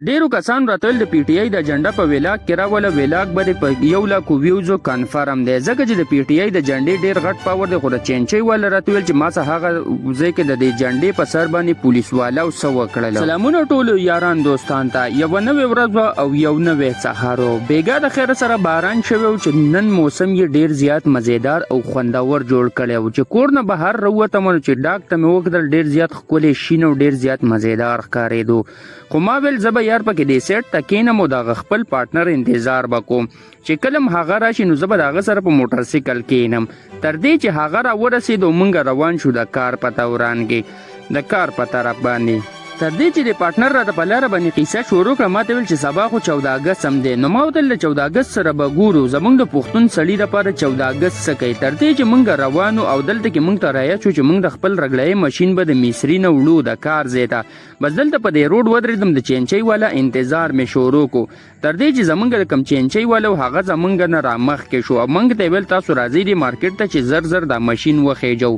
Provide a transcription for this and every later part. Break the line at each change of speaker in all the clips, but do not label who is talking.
ډیرو کسانو راتل د پی ټی آی د جنډه په ویلاګ کې راوله ویلاګ به په 1 لک ویوزو کنفرم دی ځکه چې د پی ټی آی د جنډې ډیر غټ پاور دی خو د چینچي ول راتول چې ما څه هغه ځای کې د جنډې په سر باندې پولیس والا او سو کړل. سلامونه ټول یاران دوستان ته یو نوې ورځ او یو نوې سهارو بیګا د خیر سره باران شوی او چې نن موسم یې ډیر زیات مزیدار او خوندور جوړ کړی او چې کور نه بهر راوته مونږ چې ډاک ته مې وکړل ډیر زیات خولې شین او ډیر زیات مزیدار ښکارېدو خو ما ویل زه به یار پکې دې سیټ ته کینم او د خپل پارټنر انتظار وکوم چې کلم هغه راشي نو زه به د هغه سره په موټر سایکل کینم تر دې چې هغه را ورسېدو موږ روان شو د کار په توران کې د کار په طرف باندې تر دې چې د پارټنر را د په لاره باندې قصه شروع کړه ما ته ویل چې سبا خو 14 اګست هم دی نو ما ورته ویل 14 اګست سره به ګورو زموږ د پښتون سړي لپاره 14 اګست څه کوي تر دې چې موږ روانو او دلته کې موږ ته رایه شو چې موږ د خپل رګړی ماشین به د میسري نه وړو د کار ځای ته بس دلته په دې روډ ودرېدم د چینچي والا انتظار مې شروع کو تر دې چې زمونږ د کم چینچي والا هغه زمونږ نه رامخ کې شو او موږ ته ویل تاسو راځئ د مارکیټ ته چې زر زر د ماشین وخېجو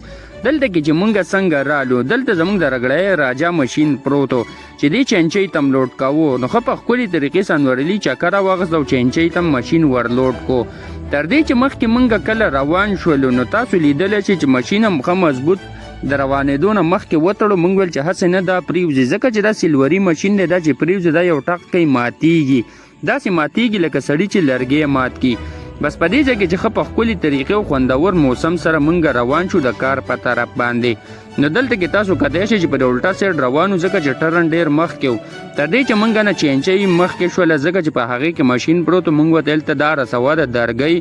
دلته کې چې مونږ څنګه رالو دلته زمونږ د رګړی راجا ماشین پروتو چې دې چینچي تم لوډ کاوه نو خو په خولي طریقې سنورلی چکر واغستو چینچي تم ماشین ور لوډ کو تر دې چې مخکې مونږ کله روان شولو نو تاسو لیدل چې ماشین هم مضبوط د روانېدو نه مخکې وتړو مونږ ویل چې هسې نه دا پریوزي ځکه چې دا سیلوري ماشین دی دا چې پریوزي دا یو ټک کوي ماتیږي داسې ماتیږي لکه سړي چې لرګی مات کی بس په دې ځای کې چې ښه په ښکلي طریقې او خوندور موسم سره مونږ روان شو د کار په طرف باندې نو دلته کې تاسو کتای شئ چې په د الټا سایډ روانو ځکه چې ټرن ډېر مخکې و تر دې چې مونږ نه چینچۍ مخکې شوله ځکه چې په هغې کې ماشین پروت مونږ ورته دلته دا رسوه د درګۍ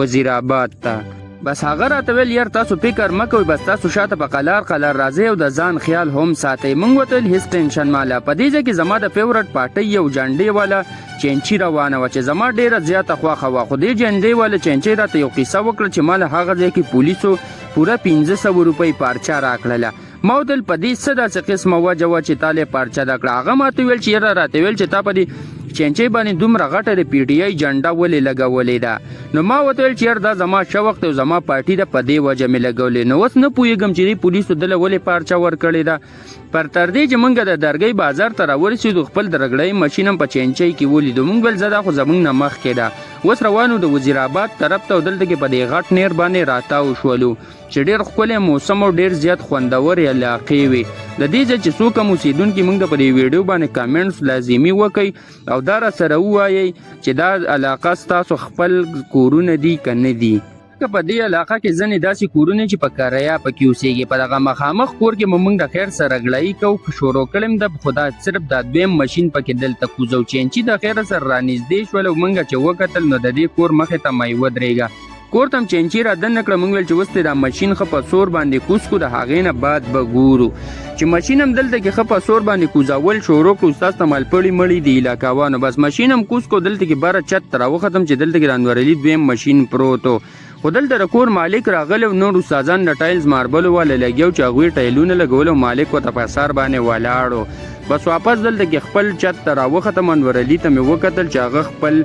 وزیرآباد ته بس هغه راته ویل یار تاسو فکر مه کوئ بس تاسو شاته په قلار راځئ او د ځان خیال هم ساتئ مونږ ورته ویل هېڅ ټینشن ماله په دې ځای کې زما د فیورټ پارټۍ یو جنډې والا چینچي روانه وه چې زما ډېره زیاته خوښه وه خو دې جنډې والا چینچۍ راته یو قصه وکړه چې ما له هغه ځای کې پولیسو پوره 1500 روپۍ پارچه راکړله ما ورته ویل په دې څه داسې قسمه وجه وه چې تا لې پارچه درکړه هغه ماته ویل چې یاره راته ویل چې تا په دې چینچۍ باندې دومره غټه د پی ټي آی جنډه ولې لګولې ده نو ما ورته ویل چې یار دا زما شوق دی او زما پارټي ده په دې وجه مې لګولې نو اوس نه پوهېږم چې دې پولیسو دله ولې پارچه ورکړې ده پر تر دې چې موږ د درګۍ بازار ته راورسېدو خپل د رګړۍ ماشین هم په چینچۍ کې ولیدو موږ ویل زه دا خو زموږ نه مخکې ده اوس روانو د وزیرآباد طرف ته او دلته کې په دې غټ نیر باندې راتاو شولو چې ډېر ښکلی موسم او ډېر زیات خوندورې علاقې وي د دې ځای چې څوک هم اوسېدونکي موږ ته په دې ویډیو باندې کامنټس لازمي وکئ او دا راسره ووایئ چې دا علاقه ستاسو خپل کورونه دي که نه دي که په دې علاقه کې ځینې داسې کورونه چې په کرایه پکې اوسېږي په دغه مخامخ کور کې به موږ د خیر سره رګړایي کوو شروع کړم د خو دا صرف دا دویم ماشین پکې دلته کوزو چینچي د خیر سره رانږدې شول او موږ چې وکتل نو د دې کور مخې ته مې ودرېږه کور ته هم چینچي را دننه کړه موږ ویل چې اوس دا ماشین ښه په سور باندې کوز کړو د هغې نه بعد به ګورو چې ماشین هم دلته کې ښه په سور باندې کوزول شروع کړو ستاسو ته مالپړي مړي د علاقاوانو بس ماشین هم کوز کړو دلته کې بره چت ته راوختم چې دلته کې رانورلي دویم ماشین پروت و خو دلته د کور مالک راغلی او نور استادان د ټایلز ماربلو والا لګیا چې هغوی ټایلونه لګول او مالک ورته په سر باندې ولاړ بس واپس دلته کې خپل چت ته راوختم انورعلي ته مې وکتل چې هغه خپل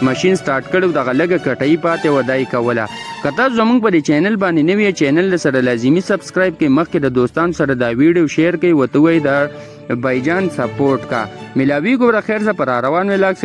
ماشین سٹارټ کړو دغه لږه کټۍ پاتې وه دای کوله که تاسو زموږ په دې چینل باندې نوي یې چینل سره لازمي سبسکرایب کړئ مخکې د دوستانو سره دا ویډیو شیر کړئ ورته ووایئ د بایجان سپورټ کا ملاویږو به د خیر سره په راروان ولاګ